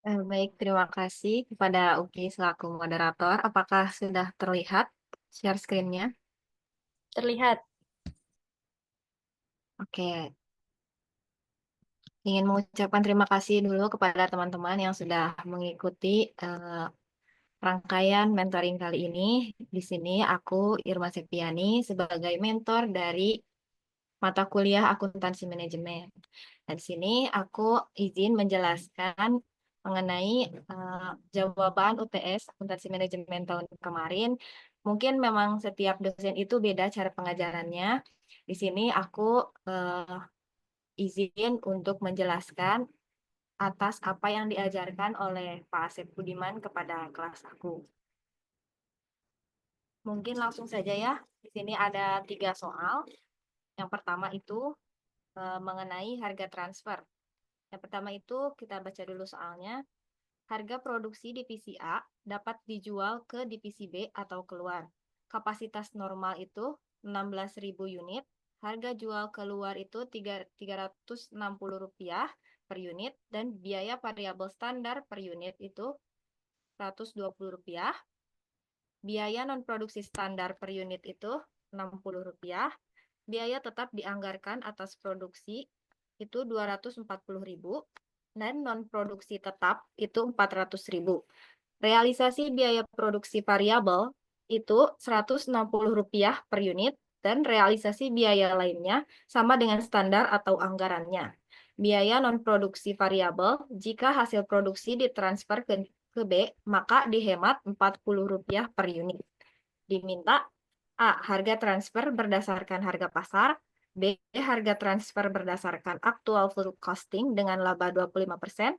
Baik, terima kasih kepada Uki selaku moderator. Apakah sudah terlihat share screen-nya? Terlihat. Oke, ingin mengucapkan terima kasih dulu kepada teman-teman yang sudah mengikuti rangkaian mentoring kali ini. Di sini aku Irma Septiani sebagai mentor dari mata kuliah akuntansi manajemen. Dan di sini aku izin menjelaskan mengenai jawaban UTS akuntansi manajemen tahun kemarin. Mungkin memang setiap dosen itu beda cara pengajarannya. Di sini aku izin untuk menjelaskan atas apa yang diajarkan oleh Pak Asep Budiman kepada kelas aku. Mungkin langsung saja ya. Di sini ada 3 soal. Yang pertama itu mengenai harga transfer. Yang pertama itu kita baca dulu soalnya. Harga produksi divisi A dapat dijual ke divisi B atau keluar. Kapasitas normal itu 16.000 unit. Harga jual keluar itu Rp360 per unit dan biaya variabel standar per unit itu Rp120. Biaya non produksi standar per unit itu Rp60. Biaya tetap dianggarkan atas produksi itu 240.000 dan non produksi tetap itu 400.000. Realisasi biaya produksi variabel itu Rp160 per unit dan realisasi biaya lainnya sama dengan standar atau anggarannya. Biaya non produksi variabel jika hasil produksi ditransfer ke B maka dihemat Rp40 per unit. Diminta A. Harga transfer berdasarkan harga pasar. B. Harga transfer berdasarkan aktual full costing dengan laba 25%.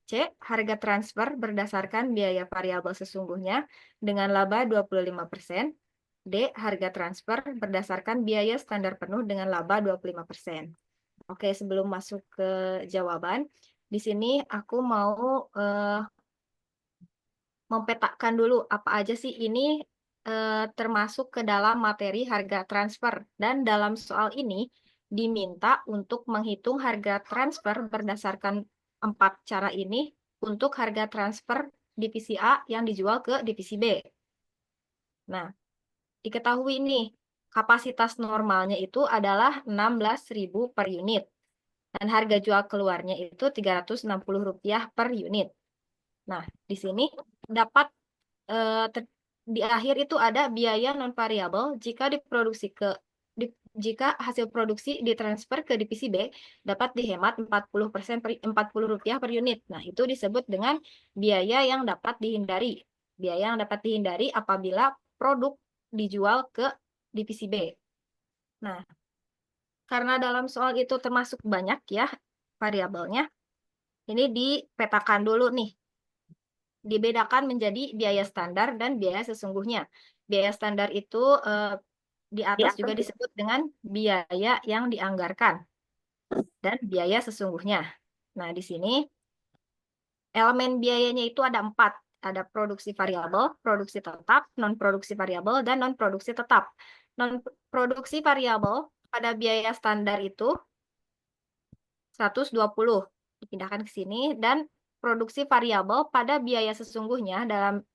C. Harga transfer berdasarkan biaya variabel sesungguhnya dengan laba 25%. D. Harga transfer berdasarkan biaya standar penuh dengan laba 25%. Oke, sebelum masuk ke jawaban, di sini aku mau mempetakan dulu apa aja sih ini termasuk ke dalam materi harga transfer. Dan dalam soal ini diminta untuk menghitung harga transfer berdasarkan 4 cara ini untuk harga transfer divisi A yang dijual ke divisi B. Nah, diketahui nih, kapasitas normalnya itu adalah 16.000 per unit. Dan harga jual keluarnya itu Rp360 per unit. Nah, di sini dapat di akhir itu ada biaya non variabel jika diproduksi jika hasil produksi ditransfer ke divisi B dapat dihemat 40% Rp40 per unit. Nah, itu disebut dengan biaya yang dapat dihindari. Biaya yang dapat dihindari apabila produk dijual ke divisi B. Nah, karena dalam soal itu termasuk banyak ya variabelnya, ini dipetakan dulu nih, dibedakan menjadi biaya standar dan biaya sesungguhnya. Biaya standar itu di Di atas juga atas juga. disebut dengan biaya yang dianggarkan dan biaya sesungguhnya. Nah, di sini elemen biayanya itu ada 4. Ada produksi variabel, produksi tetap, non-produksi variabel, dan non-produksi tetap. Non-produksi variabel pada biaya standar itu 120 dipindahkan ke sini, dan produksi variabel pada biaya sesungguhnya dalam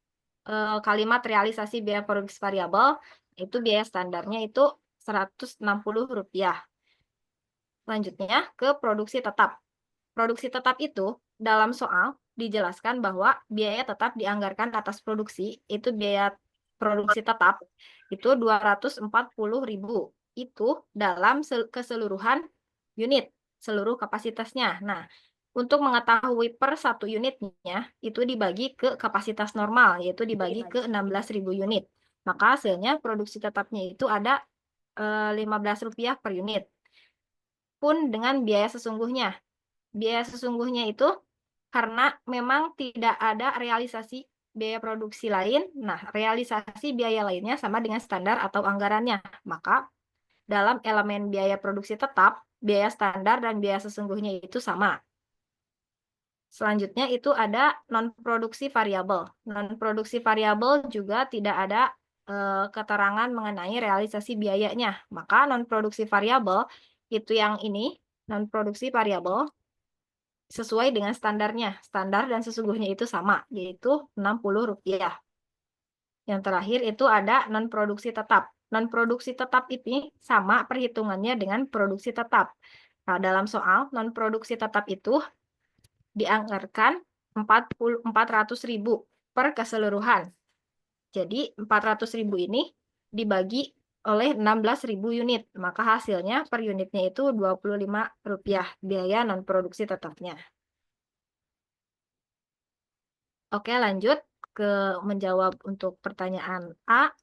kalimat realisasi biaya produksi variabel itu biaya standarnya itu Rp160. Selanjutnya ke produksi tetap. Produksi tetap itu dalam soal dijelaskan bahwa biaya tetap dianggarkan atas produksi, itu biaya produksi tetap itu 240.000. Itu dalam keseluruhan unit, seluruh kapasitasnya. Nah, untuk mengetahui per satu unitnya, itu dibagi ke kapasitas normal, yaitu dibagi ke 16.000 unit. Maka hasilnya produksi tetapnya itu ada Rp15 per unit. Pun dengan biaya sesungguhnya. Biaya sesungguhnya itu karena memang tidak ada realisasi biaya produksi lain, nah realisasi biaya lainnya sama dengan standar atau anggarannya. Maka dalam elemen biaya produksi tetap, biaya standar dan biaya sesungguhnya itu sama. Selanjutnya itu ada non-produksi variabel. Non-produksi variabel juga tidak ada keterangan mengenai realisasi biayanya. Maka non-produksi variabel itu yang ini, non-produksi variabel sesuai dengan standarnya. Standar dan sesungguhnya itu sama, yaitu Rp60. Yang terakhir itu ada non-produksi tetap. Non-produksi tetap ini sama perhitungannya dengan produksi tetap. Nah, dalam soal non-produksi tetap itu dianggarkan 400.000 per keseluruhan. Jadi 400.000 ini dibagi oleh 16.000 unit. Maka hasilnya per unitnya itu Rp25 biaya non-produksi tetapnya. Oke, lanjut ke menjawab untuk pertanyaan A.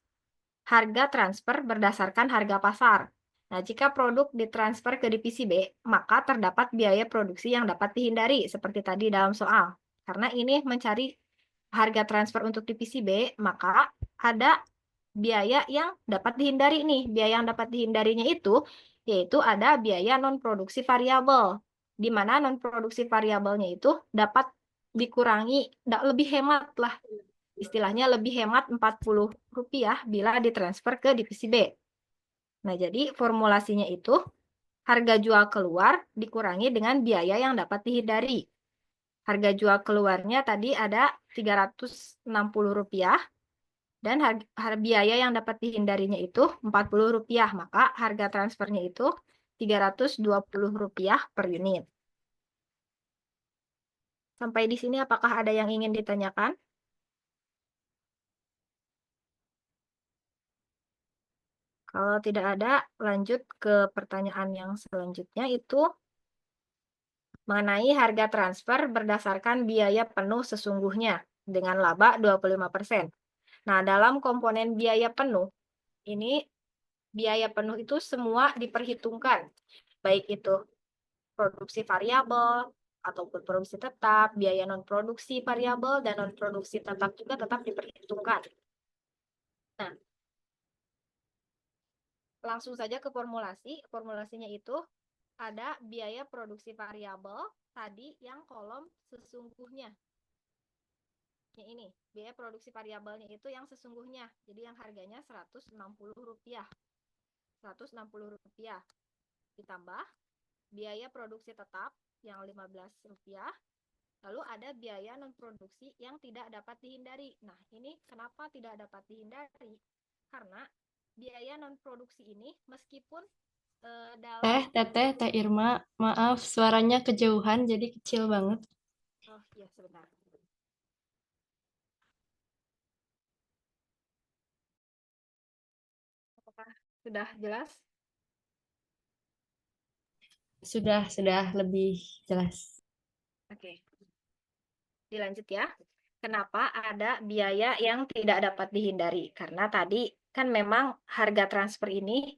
Harga transfer berdasarkan harga pasar. Nah, jika produk ditransfer ke divisi B, maka terdapat biaya produksi yang dapat dihindari, seperti tadi dalam soal. Karena ini mencari harga transfer untuk divisi B, maka ada biaya yang dapat dihindari nih. Biaya yang dapat dihindarinya itu, yaitu ada biaya non-produksi variabel, di mana non-produksi variabelnya itu dapat dikurangi, lebih hemat lah. Istilahnya lebih hemat Rp40 bila ditransfer ke divisi B. Nah, jadi formulasinya itu harga jual keluar dikurangi dengan biaya yang dapat dihindari. Harga jual keluarnya tadi ada Rp360 dan biaya yang dapat dihindarinya itu Rp40. Maka harga transfernya itu Rp320 per unit. Sampai di sini apakah ada yang ingin ditanyakan? Kalau tidak ada, lanjut ke pertanyaan yang selanjutnya itu mengenai harga transfer berdasarkan biaya penuh sesungguhnya dengan laba 25%. Nah, dalam komponen biaya penuh, ini biaya penuh itu semua diperhitungkan, baik itu produksi variabel ataupun produksi tetap, biaya non-produksi variabel dan non-produksi tetap juga tetap diperhitungkan. Nah, langsung saja ke formulasi. Formulasinya itu ada biaya produksi variabel tadi yang kolom sesungguhnya. Yang ini, biaya produksi variabelnya itu yang sesungguhnya. Jadi yang harganya Rp160. Rp160 ditambah biaya produksi tetap yang Rp15. Lalu ada biaya non produksi yang tidak dapat dihindari. Nah, ini kenapa tidak dapat dihindari? Karena biaya non produksi ini meskipun dalam Teh Irma, maaf suaranya kejauhan jadi kecil banget. Oh iya, sebentar. Apakah sudah jelas? Sudah lebih jelas. Oke, dilanjut ya. Kenapa ada biaya yang tidak dapat dihindari? Karena tadi kan memang harga transfer ini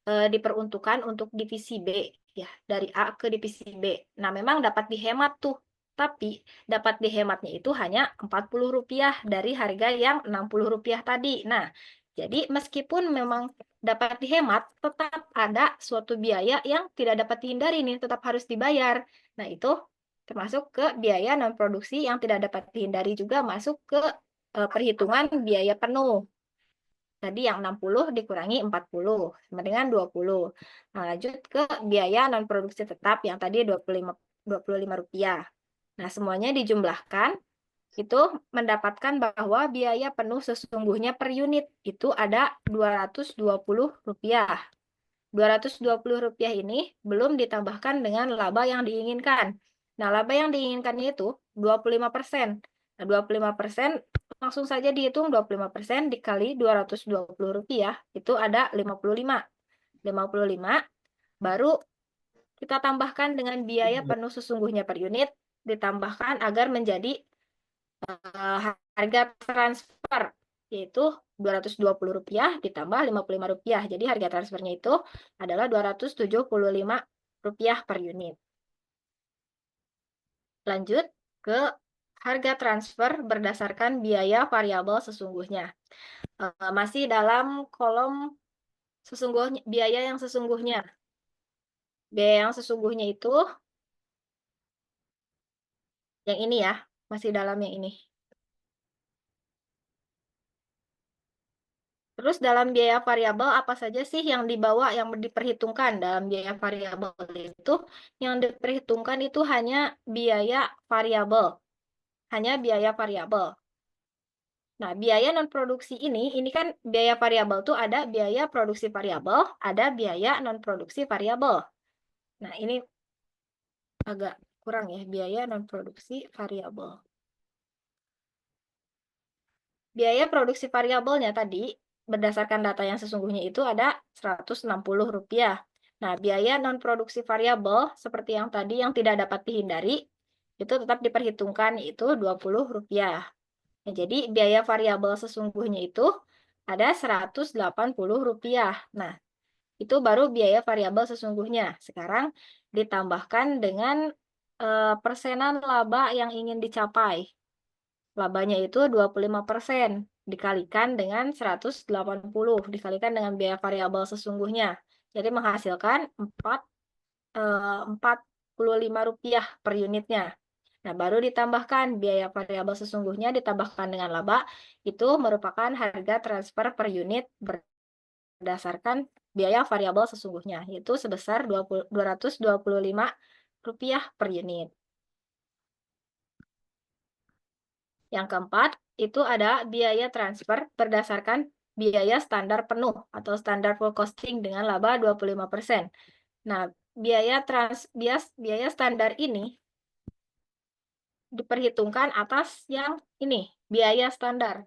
diperuntukkan untuk divisi B, ya, dari A ke divisi B. Nah, memang dapat dihemat tuh, tapi dapat dihematnya itu hanya Rp40 dari harga yang Rp60 tadi. Nah, jadi meskipun memang dapat dihemat, tetap ada suatu biaya yang tidak dapat dihindari nih, tetap harus dibayar. Nah, itu termasuk ke biaya non produksi yang tidak dapat dihindari juga masuk ke perhitungan biaya penuh. Tadi yang 60 dikurangi 40 sama dengan 20. Nah, lanjut ke biaya non produksi tetap yang tadi Rp25. Nah, semuanya dijumlahkan itu mendapatkan bahwa biaya penuh sesungguhnya per unit itu ada Rp220. Rp220 ini belum ditambahkan dengan laba yang diinginkan. Nah, laba yang diinginkannya itu 25%. Nah, 25% langsung saja dihitung 25% dikali Rp220 itu ada 55. 55 baru kita tambahkan dengan biaya penuh sesungguhnya per unit ditambahkan agar menjadi harga transfer yaitu Rp220 ditambah Rp55. Jadi harga transfernya itu adalah Rp275 per unit. Lanjut ke harga transfer berdasarkan biaya variabel sesungguhnya. Masih dalam kolom sesungguhnya, biaya yang sesungguhnya. Biaya yang sesungguhnya itu yang ini ya, masih dalam yang ini. Terus dalam biaya variabel apa saja sih yang dibawa yang diperhitungkan dalam biaya variabel itu? Yang diperhitungkan itu hanya biaya variabel, hanya biaya variabel. Nah, biaya non produksi ini kan biaya variabel tuh ada biaya produksi variabel, ada biaya non produksi variabel. Nah, ini agak kurang ya, biaya non produksi variabel. Biaya produksi variabelnya tadi, berdasarkan data yang sesungguhnya itu ada Rp160. Nah, biaya non-produksi variabel, seperti yang tadi yang tidak dapat dihindari, itu tetap diperhitungkan, yaitu Rp20. Nah, jadi biaya variabel sesungguhnya itu ada Rp180. Nah, itu baru biaya variabel sesungguhnya. Sekarang ditambahkan dengan persenan laba yang ingin dicapai. Labanya itu 25% dikalikan dengan 180, dikalikan dengan biaya variabel sesungguhnya. Jadi menghasilkan Rp45 per unitnya. Nah, baru ditambahkan biaya variabel sesungguhnya ditambahkan dengan laba, itu merupakan harga transfer per unit berdasarkan biaya variabel sesungguhnya, yaitu sebesar Rp225 per unit. Yang keempat, itu ada biaya transfer berdasarkan biaya standar penuh atau standar full costing dengan laba 25%. Nah, biaya standar ini diperhitungkan atas yang ini, biaya standar.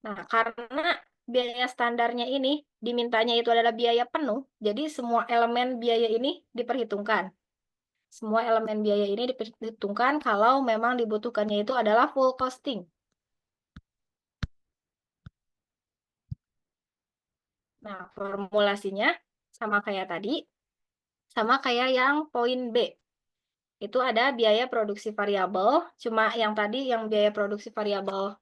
Nah, karena biaya standarnya ini dimintanya itu adalah biaya penuh, jadi semua elemen biaya ini diperhitungkan. Semua elemen biaya ini diperhitungkan kalau memang dibutuhkannya itu adalah full costing. Nah, formulasinya sama kayak tadi, sama kayak yang poin B. Itu ada biaya produksi variabel, cuma yang tadi yang biaya produksi variabel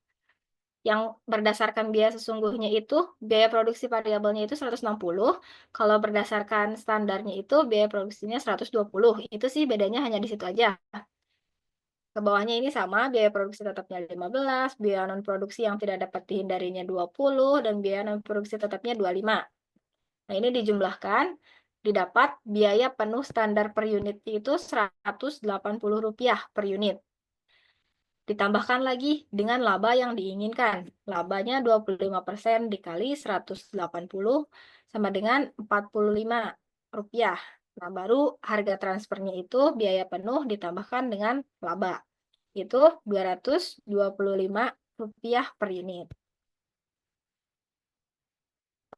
yang berdasarkan biaya sesungguhnya itu, biaya produksi variabelnya itu 160, kalau berdasarkan standarnya itu biaya produksinya 120. Itu sih bedanya hanya di situ aja. Ke bawahnya ini sama, biaya produksi tetapnya 15, biaya non produksi yang tidak dapat dihindarinya 20, dan biaya non produksi tetapnya 25. Nah, ini dijumlahkan, didapat biaya penuh standar per unit itu Rp180 per unit. Ditambahkan lagi dengan laba yang diinginkan. Labanya 25% dikali 180 sama dengan Rp45. Nah, baru harga transfernya itu biaya penuh ditambahkan dengan laba. Itu Rp225 per unit.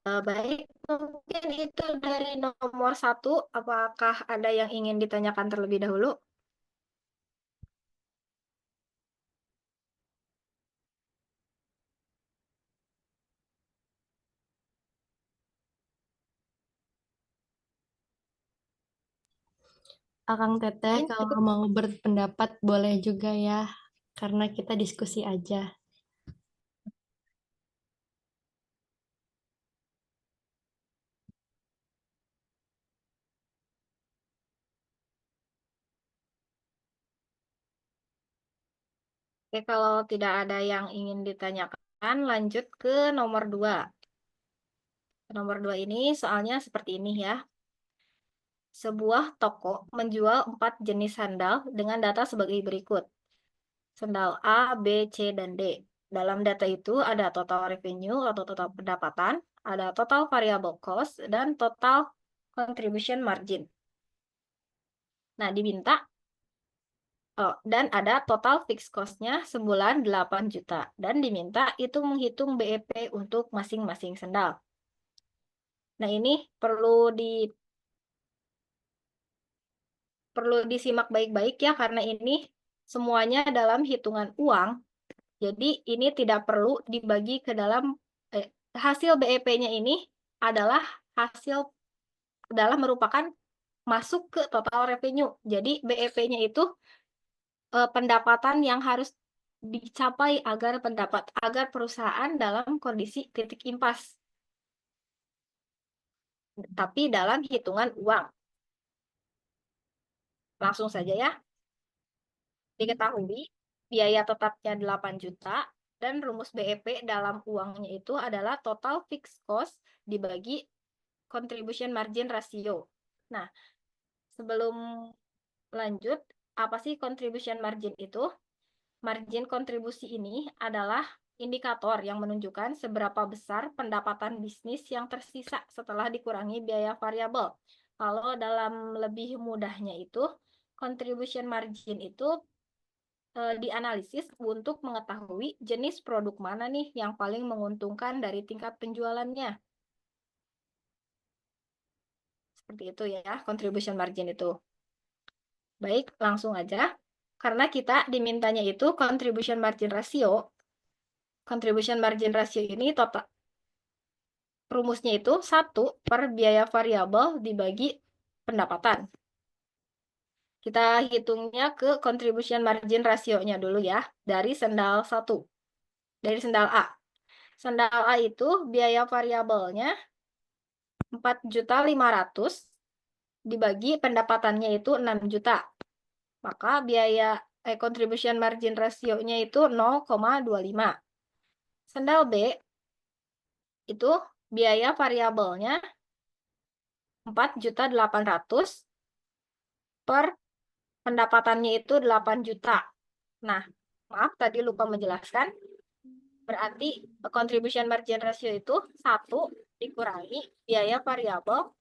Baik, mungkin itu dari nomor 1. Apakah ada yang ingin ditanyakan terlebih dahulu? Akang Teteh Mungkin kalau cukup. mau berpendapat boleh juga ya, karena kita diskusi aja. Oke, kalau tidak ada yang ingin ditanyakan, lanjut ke nomor 2. Nomor 2 ini soalnya seperti ini ya. Sebuah toko menjual 4 jenis sandal dengan data sebagai berikut. Sandal A, B, C, dan D. Dalam data itu ada total revenue atau total pendapatan, ada total variable cost, dan total contribution margin. Nah, diminta dan ada total fixed cost-nya sebulan 8 juta. Dan diminta itu menghitung BEP untuk masing-masing sandal. Nah, ini perlu disimak baik-baik ya, karena ini semuanya dalam hitungan uang. Jadi ini tidak perlu dibagi ke dalam hasil BEP-nya ini adalah merupakan masuk ke total revenue. Jadi BEP-nya itu pendapatan yang harus dicapai agar perusahaan dalam kondisi titik impas. Tapi dalam hitungan uang. Langsung saja ya. Diketahui biaya tetapnya 8 juta, Dan rumus BEP dalam uangnya itu adalah total fixed cost dibagi contribution margin ratio. Nah, sebelum lanjut, apa sih contribution margin itu? Margin kontribusi ini adalah indikator yang menunjukkan seberapa besar pendapatan bisnis yang tersisa setelah dikurangi biaya variabel. Kalau dalam lebih mudahnya itu, contribution margin itu dianalisis untuk mengetahui jenis produk mana nih yang paling menguntungkan dari tingkat penjualannya. Seperti itu ya, contribution margin itu. Baik, langsung aja. Karena kita dimintanya itu contribution margin ratio. Contribution margin ratio ini total rumusnya itu 1 per biaya variabel dibagi pendapatan. Kita hitungnya ke contribution margin ratio-nya dulu ya, dari sendal 1. Dari sendal A. Sendal A itu biaya variabelnya 4.500.000 dibagi pendapatannya itu 6 juta. Maka biaya contribution margin ratio-nya itu 0,25. Sendal B itu biaya variabelnya 4.800.000 per pendapatannya itu 8 juta. Nah, maaf tadi lupa menjelaskan. Berarti contribution margin ratio itu 1 dikurangi biaya variabel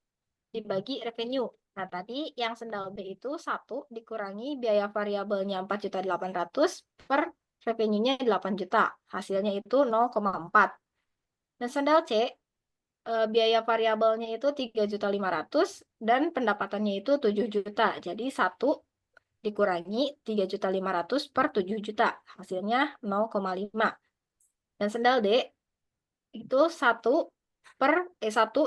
dibagi revenue. Nah, tadi yang sendal B itu 1 dikurangi biaya variabelnya 4.800.000 per revenue-nya 8 juta. Hasilnya itu 0,4. Dan sendal C, biaya variabelnya itu 3.500.000 dan pendapatannya itu 7 juta. Jadi 1 dikurangi 3.500.000 per 7 juta. Hasilnya 0,5. Dan sendal D itu 1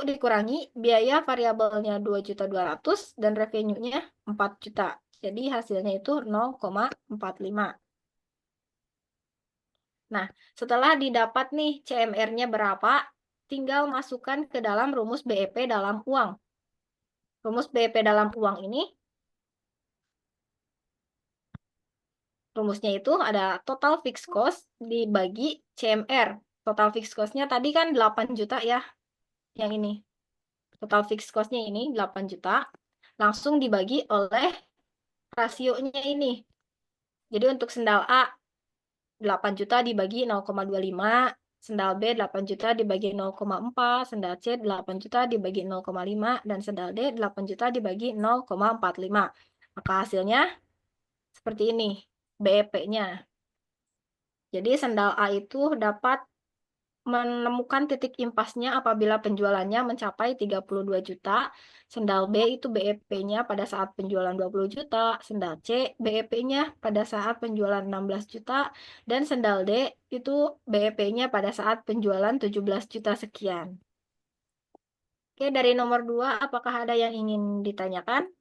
dikurangi biaya variabelnya 2.200.000 dan revenue-nya 4 juta. Jadi hasilnya itu 0,45. Nah, setelah didapat nih CMR-nya berapa, tinggal masukkan ke dalam rumus BEP dalam uang. Rumus BEP dalam uang ini, rumusnya itu ada total fixed cost dibagi CMR. Total fixed cost-nya tadi kan 8 juta ya, yang ini. Total fixed cost-nya ini 8 juta, langsung dibagi oleh rasionya ini. Jadi untuk sendal A, 8 juta dibagi 0,25, sendal B 8 juta dibagi 0,4, sendal C 8 juta dibagi 0,5, dan sendal D 8 juta dibagi 0,45. Maka hasilnya seperti ini, BEP-nya. Jadi sendal A itu dapat menemukan titik impasnya apabila penjualannya mencapai 32 juta, sendal B itu BEP-nya pada saat penjualan 20 juta, sendal C BEP-nya pada saat penjualan 16 juta, dan sendal D itu BEP-nya pada saat penjualan 17 juta sekian. Oke, dari nomor 2, apakah ada yang ingin ditanyakan?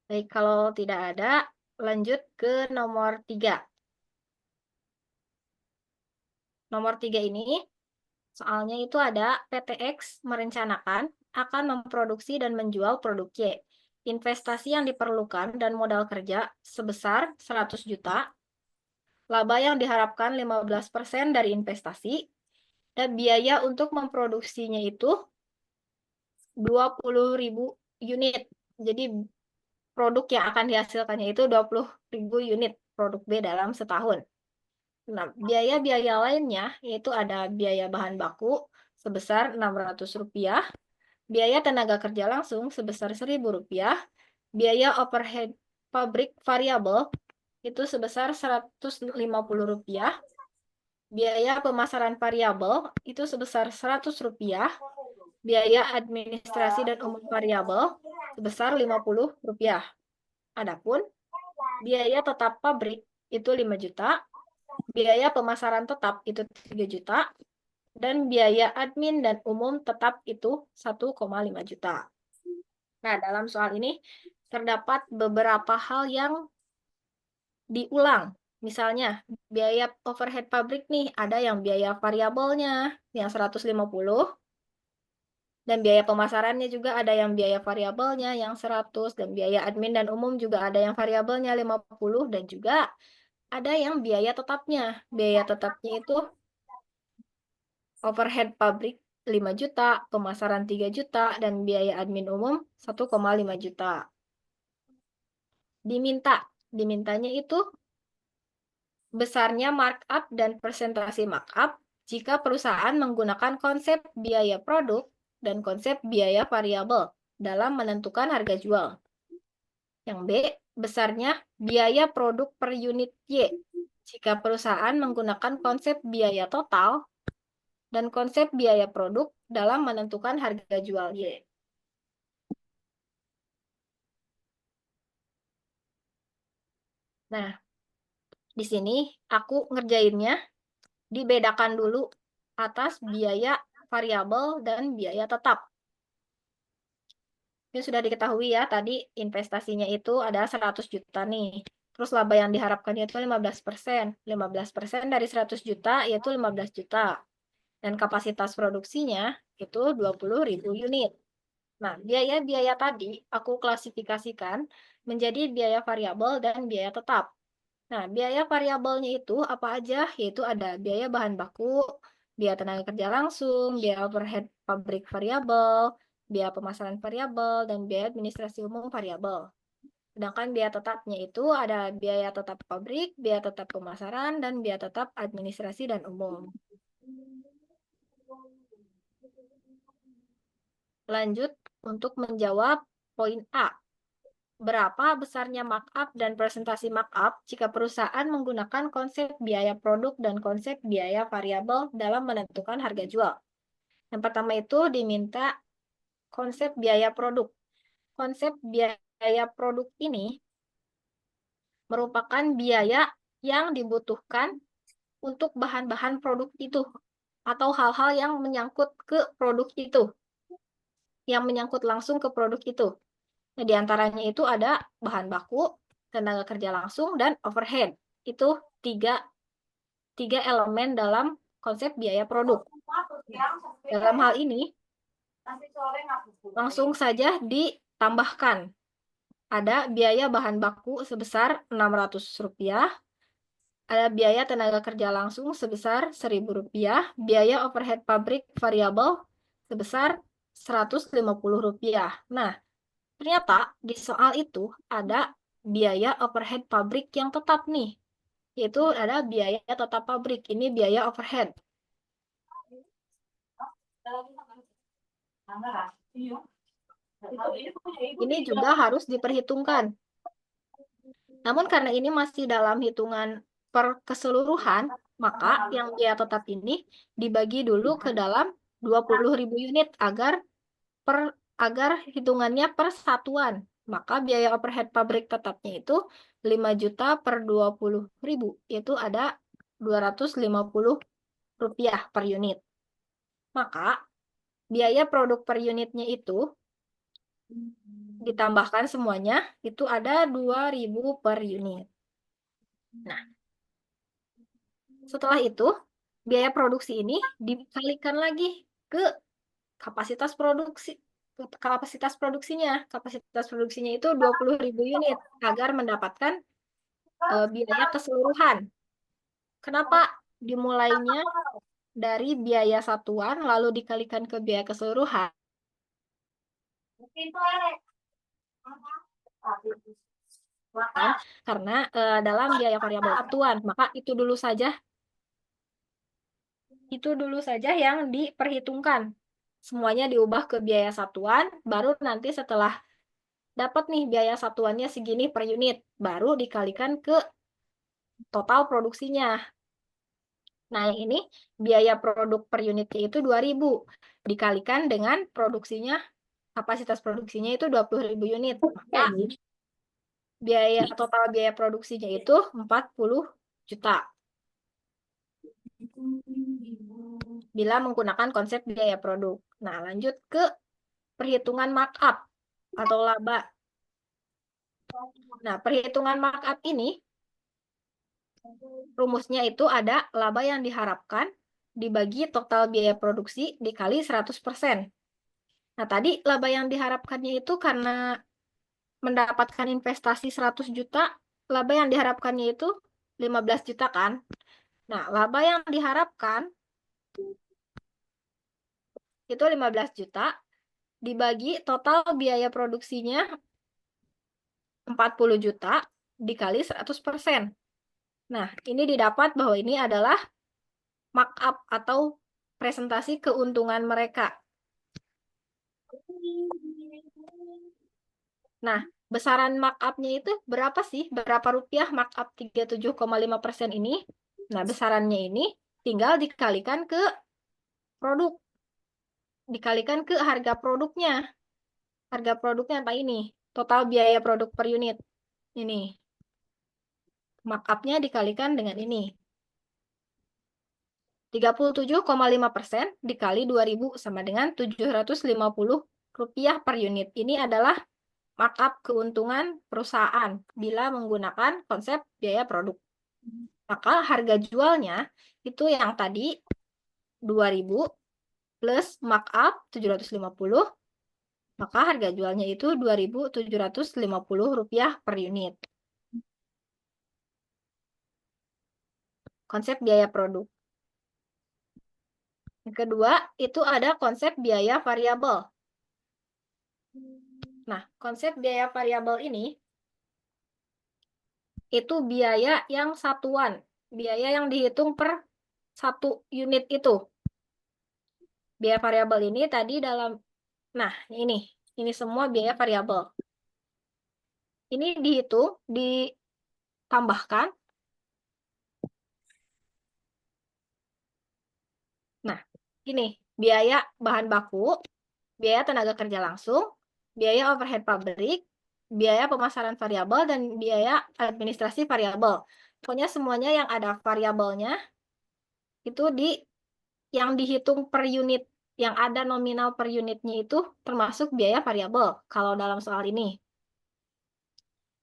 Baik, kalau tidak ada, lanjut ke nomor 3. Nomor 3 ini, soalnya itu ada PTX merencanakan akan memproduksi dan menjual produk Y. Investasi yang diperlukan dan modal kerja sebesar 100 juta, laba yang diharapkan 15% dari investasi, dan biaya untuk memproduksinya itu 20.000 unit. Jadi produk yang akan dihasilkannya itu 20.000 unit produk B dalam setahun. Nah, biaya-biaya lainnya yaitu ada biaya bahan baku sebesar Rp600, biaya tenaga kerja langsung sebesar Rp1.000, biaya overhead pabrik variabel itu sebesar Rp150, biaya pemasaran variabel itu sebesar Rp100, biaya administrasi dan umum variabel sebesar Rp50. Adapun biaya tetap pabrik itu 5 juta, biaya pemasaran tetap itu 3 juta, dan biaya admin dan umum tetap itu 1,5 juta. Nah, dalam soal ini terdapat beberapa hal yang diulang. Misalnya, biaya overhead pabrik nih, ada yang biaya variabelnya yang 150, Dan biaya pemasarannya juga ada yang biaya variabelnya yang 100, dan biaya admin dan umum juga ada yang variabelnya 50, dan juga ada yang biaya tetapnya. Biaya tetapnya itu overhead pabrik 5 juta, pemasaran 3 juta, dan biaya admin umum 1,5 juta. Dimintanya itu besarnya markup dan presentasi markup jika perusahaan menggunakan konsep biaya produk dan konsep biaya variabel dalam menentukan harga jual. Yang B, besarnya biaya produk per unit Y jika perusahaan menggunakan konsep biaya total dan konsep biaya produk dalam menentukan harga jual Y. Nah, di sini aku ngerjainnya dibedakan dulu atas biaya variabel dan biaya tetap. Ini sudah diketahui ya, tadi investasinya itu ada 100 juta nih. Terus laba yang diharapkannya itu 15%. 15% dari 100 juta yaitu 15 juta. Dan kapasitas produksinya itu 20.000 unit. Nah, biaya-biaya tadi aku klasifikasikan menjadi biaya variabel dan biaya tetap. Nah, biaya variabelnya itu apa aja? Yaitu ada biaya bahan baku, biaya tenaga kerja langsung, biaya overhead pabrik variabel, biaya pemasaran variabel, dan biaya administrasi umum variabel. Sedangkan biaya tetapnya itu ada biaya tetap pabrik, biaya tetap pemasaran, dan biaya tetap administrasi dan umum. Lanjut untuk menjawab poin A. Berapa besarnya markup dan presentasi markup jika perusahaan menggunakan konsep biaya produk dan konsep biaya variabel dalam menentukan harga jual? Yang pertama itu diminta konsep biaya produk. Konsep biaya produk ini merupakan biaya yang dibutuhkan untuk bahan-bahan produk itu atau hal-hal yang menyangkut ke produk itu, yang menyangkut langsung ke produk itu. Nah, di antaranya itu ada bahan baku, tenaga kerja langsung, dan overhead. Itu tiga elemen dalam konsep biaya produk. Dalam hal ini, langsung saja ditambahkan. Ada biaya bahan baku sebesar Rp600, ada biaya tenaga kerja langsung sebesar Rp1.000, biaya overhead pabrik variabel sebesar Rp150. Nah, ternyata di soal itu ada biaya overhead pabrik yang tetap nih, yaitu ada biaya tetap pabrik, ini biaya overhead. Ini juga harus diperhitungkan. Namun karena ini masih dalam hitungan per keseluruhan, maka yang biaya tetap ini dibagi dulu ke dalam 20.000 unit agar hitungannya per satuan. Maka biaya overhead pabrik tetapnya itu 5 juta per 20.000, yaitu ada Rp250 per unit. Maka biaya produk per unitnya itu ditambahkan semuanya, itu ada 2.000 per unit. Nah, setelah itu, biaya produksi ini dikalikan lagi ke kapasitas produksi. Kapasitas produksinya. Kapasitas produksinya itu 20.000 unit agar mendapatkan biaya keseluruhan. Kenapa dimulainya dari biaya satuan lalu dikalikan ke biaya keseluruhan? Karena dalam biaya variabel satuan, maka itu dulu saja yang diperhitungkan. Semuanya diubah ke biaya satuan, baru nanti setelah dapat nih biaya satuannya segini per unit, baru dikalikan ke total produksinya. Nah, ini biaya produk per unitnya itu 2.000, dikalikan dengan produksinya, kapasitas produksinya itu 20.000 unit. Maka total biaya produksinya itu 40 juta. Bila menggunakan konsep biaya produk. Nah, lanjut ke perhitungan markup atau laba. Nah, perhitungan markup ini rumusnya itu ada laba yang diharapkan dibagi total biaya produksi dikali 100%. Nah, tadi laba yang diharapkannya itu karena mendapatkan investasi 100 juta, laba yang diharapkannya itu 15 juta kan? Nah, laba yang diharapkan itu 15 juta dibagi total biaya produksinya 40 juta dikali 100%. Nah, ini didapat bahwa ini adalah markup atau presentasi keuntungan mereka. Nah, besaran markup-nya itu berapa sih? Berapa rupiah markup 37,5% ini? Nah, besarannya ini tinggal dikalikan ke produk. Dikalikan ke harga produknya. Harga produknya apa ini? Total biaya produk per unit. Ini. Markup-nya dikalikan dengan ini. 37,5% dikali 2.000 sama dengan 750 rupiah per unit. Ini adalah markup keuntungan perusahaan bila menggunakan konsep biaya produk. Maka harga jualnya itu yang tadi 2.000 plus markup 750, maka harga jualnya itu 2.750 rupiah per unit. Konsep biaya produk. Yang kedua, itu ada konsep biaya variabel. Nah, konsep biaya variabel ini itu biaya yang satuan, biaya yang dihitung per satu unit itu. Biaya variabel ini tadi dalam, nah ini semua biaya variabel. Ini dihitung, ditambahkan. Nah, ini biaya bahan baku, biaya tenaga kerja langsung, biaya overhead pabrik, biaya pemasaran variabel, dan biaya administrasi variabel. Pokoknya semuanya yang ada variabelnya itu yang dihitung per unit, yang ada nominal per unitnya itu termasuk biaya variabel kalau dalam soal ini.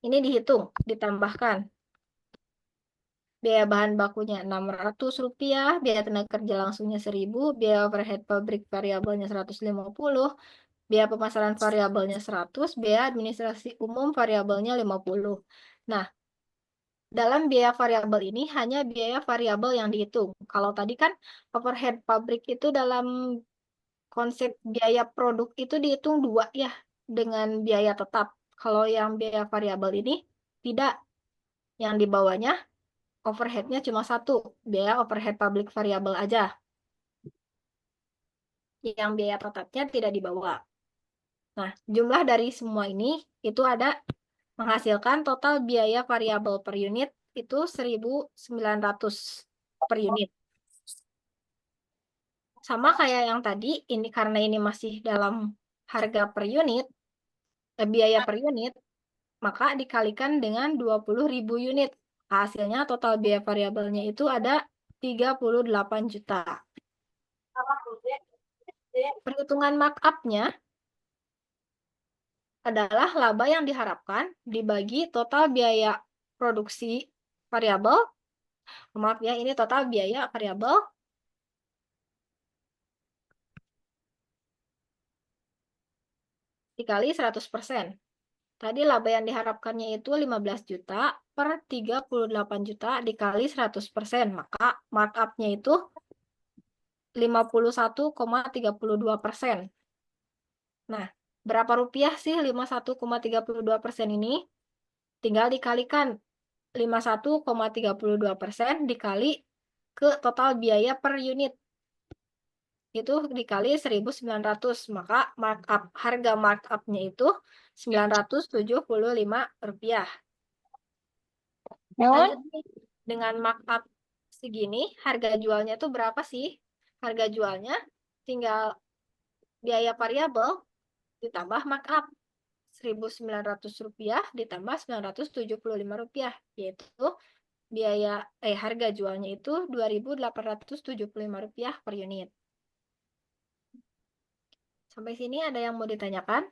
Ini dihitung, ditambahkan. Biaya bahan bakunya Rp600, biaya tenaga kerja langsungnya 1.000, biaya overhead pabrik variabelnya 150, biaya pemasaran variabelnya 100, biaya administrasi umum variabelnya 50. Nah, dalam biaya variabel ini hanya biaya variabel yang dihitung. Kalau tadi kan overhead pabrik itu dalam konsep biaya produk itu dihitung dua ya, dengan biaya tetap. Kalau yang biaya variabel ini tidak, yang di bawahnya overhead-nya cuma satu, biaya overhead public variabel aja. Yang biaya tetapnya tidak dibawa. Nah, jumlah dari semua ini itu ada menghasilkan total biaya variabel per unit itu 1.900 per unit. Sama kayak yang tadi, ini karena ini masih dalam harga per unit, biaya per unit, maka dikalikan dengan 20.000 unit. Hasilnya total biaya variabelnya itu ada 38 juta. Perhitungan markup-nya adalah laba yang diharapkan dibagi total biaya produksi variabel. Maaf ya, ini total biaya variabel dikali 100%. Tadi laba yang diharapkannya itu 15 juta per 38 juta dikali 100%. Maka markup-nya itu 51,32%. Nah, berapa rupiah sih 51,32% ini? Tinggal dikalikan 51,32% dikali ke total biaya per unit. Itu dikali 1.900. Maka harga markup-nya itu Rp975. Lanjut nih, dengan markup segini, harga jualnya itu berapa sih? Harga jualnya tinggal biaya variabel ditambah markup. Rp1.900 ditambah Rp975, yaitu harga jualnya itu Rp2.875 per unit. Sampai sini ada yang mau ditanyakan?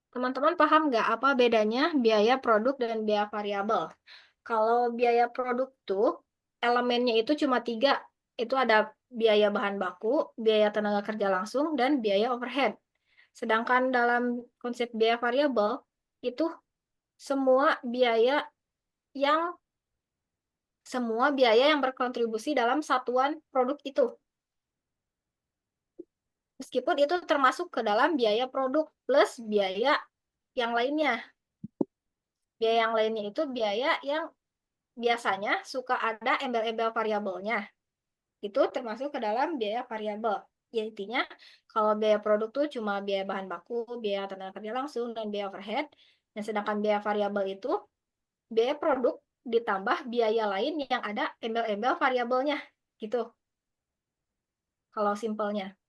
Teman-teman paham nggak apa bedanya biaya produk dan biaya variabel? Kalau biaya produk tuh elemennya itu cuma 3. Itu ada biaya bahan baku, biaya tenaga kerja langsung, dan biaya overhead. Sedangkan dalam konsep biaya variabel itu semua biaya yang berkontribusi dalam satuan produk itu. Meskipun itu termasuk ke dalam biaya produk plus biaya yang lainnya. Biaya yang lainnya itu biaya yang biasanya suka ada embel-embel variabelnya. Itu termasuk ke dalam biaya variabel. Ya, intinya kalau biaya produk tuh cuma biaya bahan baku, biaya tenaga kerja langsung, dan biaya overhead. Dan sedangkan biaya variabel itu biaya produk ditambah biaya lain yang ada embel-embel variabelnya. Gitu, kalau simpelnya.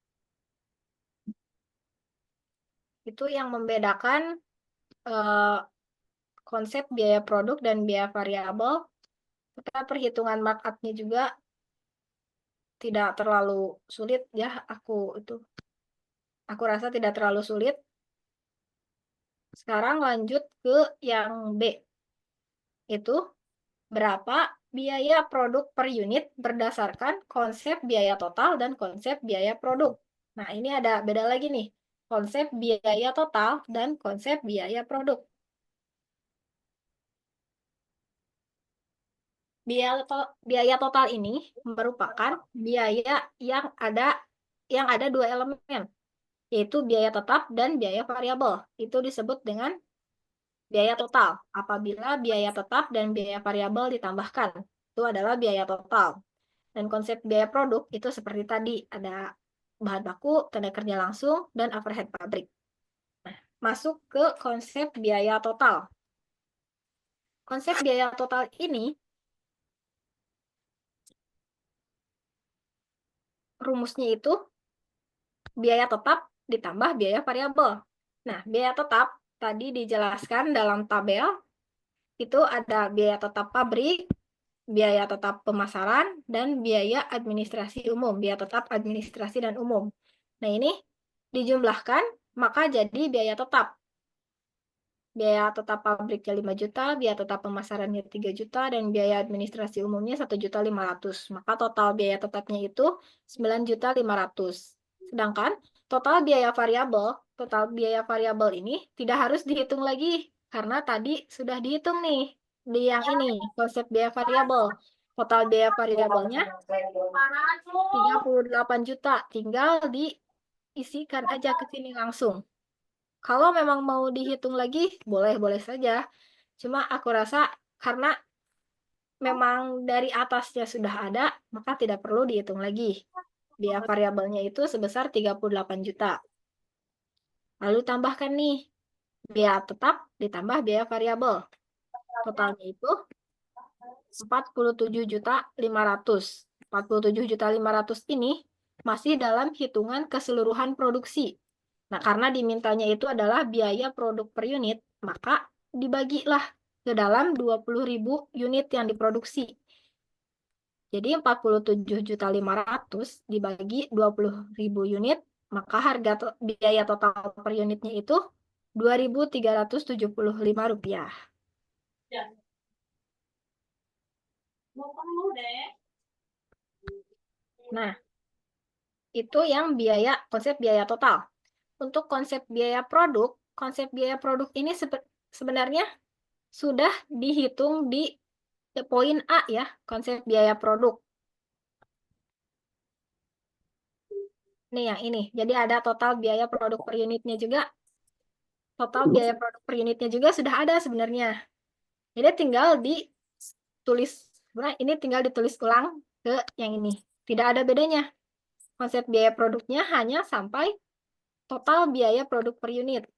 Itu yang membedakan eh, konsep biaya produk dan biaya variabel. Serta perhitungan markup-nya juga tidak terlalu sulit ya. Aku rasa tidak terlalu sulit. Sekarang lanjut ke yang B. Itu berapa biaya produk per unit berdasarkan konsep biaya total dan konsep biaya produk. Nah, ini ada beda lagi nih. Konsep biaya total dan konsep biaya produk. Biaya total ini merupakan biaya yang ada 2 elemen, yaitu biaya tetap dan biaya variabel. Itu disebut dengan biaya total. Apabila biaya tetap dan biaya variabel ditambahkan, itu adalah biaya total. Dan konsep biaya produk itu seperti tadi, ada bahan baku, tenaga kerja langsung, dan overhead pabrik. Nah, masuk ke konsep biaya total. Konsep biaya total ini, rumusnya itu biaya tetap ditambah biaya variabel. Nah, biaya tetap tadi dijelaskan dalam tabel, itu ada biaya tetap pabrik, biaya tetap pemasaran, dan biaya administrasi umum, biaya tetap administrasi dan umum. Nah, ini dijumlahkan, maka jadi biaya tetap. Biaya tetap pabriknya 5 juta, biaya tetap pemasarannya 3 juta, dan biaya administrasi umumnya 1.500.000. Maka total biaya tetapnya itu 9.500.000. Sedangkan total biaya variabel ini tidak harus dihitung lagi, karena tadi sudah dihitung nih di yang ini, konsep biaya variabel. Total biaya variabelnya 38 juta, tinggal diisikan aja ke sini langsung. Kalau memang mau dihitung lagi, boleh-boleh saja. Cuma aku rasa karena memang dari atasnya sudah ada, maka tidak perlu dihitung lagi. Biaya variabelnya itu sebesar 38 juta. Lalu tambahkan nih, biaya tetap ditambah biaya variabel. Totalnya itu 47.500.000. 47.500.000 ini masih dalam hitungan keseluruhan produksi. Nah, karena dimintanya itu adalah biaya produk per unit, maka dibagilah ke dalam 20.000 unit yang diproduksi. Jadi 47.500.000 dibagi 20.000 unit, maka biaya total per unitnya itu Rp2.375. Nah, itu yang konsep biaya total. Untuk konsep biaya produk ini sebenarnya sudah dihitung di poin A ya, konsep biaya produk. Nih yang ini. Jadi ada total biaya produk per unitnya juga. Total biaya produk per unitnya juga sudah ada sebenarnya. Jadi tinggal ditulis, sebenarnya ini tinggal ditulis ulang ke yang ini. Tidak ada bedanya. Konsep biaya produknya hanya sampai total biaya produk per unit.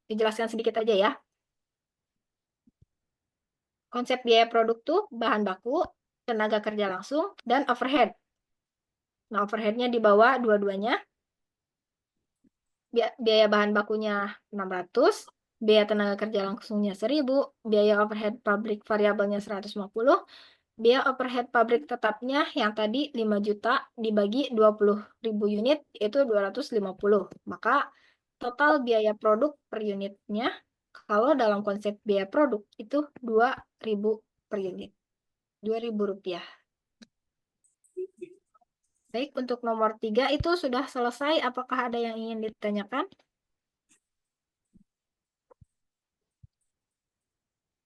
Dijelaskan sedikit aja ya. Konsep biaya produk tuh bahan baku, tenaga kerja langsung, dan overhead. Nah, overheadnya di bawah dua-duanya. Biaya bahan bakunya 600, biaya tenaga kerja langsungnya 1.000, biaya overhead pabrik variabelnya 150, biaya overhead pabrik tetapnya yang tadi 5 juta dibagi 20.000 unit itu 250. Maka total biaya produk per unitnya. Kalau dalam konsep biaya produk itu 2.000 per unit. 2.000 rupiah. Baik, untuk nomor 3 itu sudah selesai. Apakah ada yang ingin ditanyakan?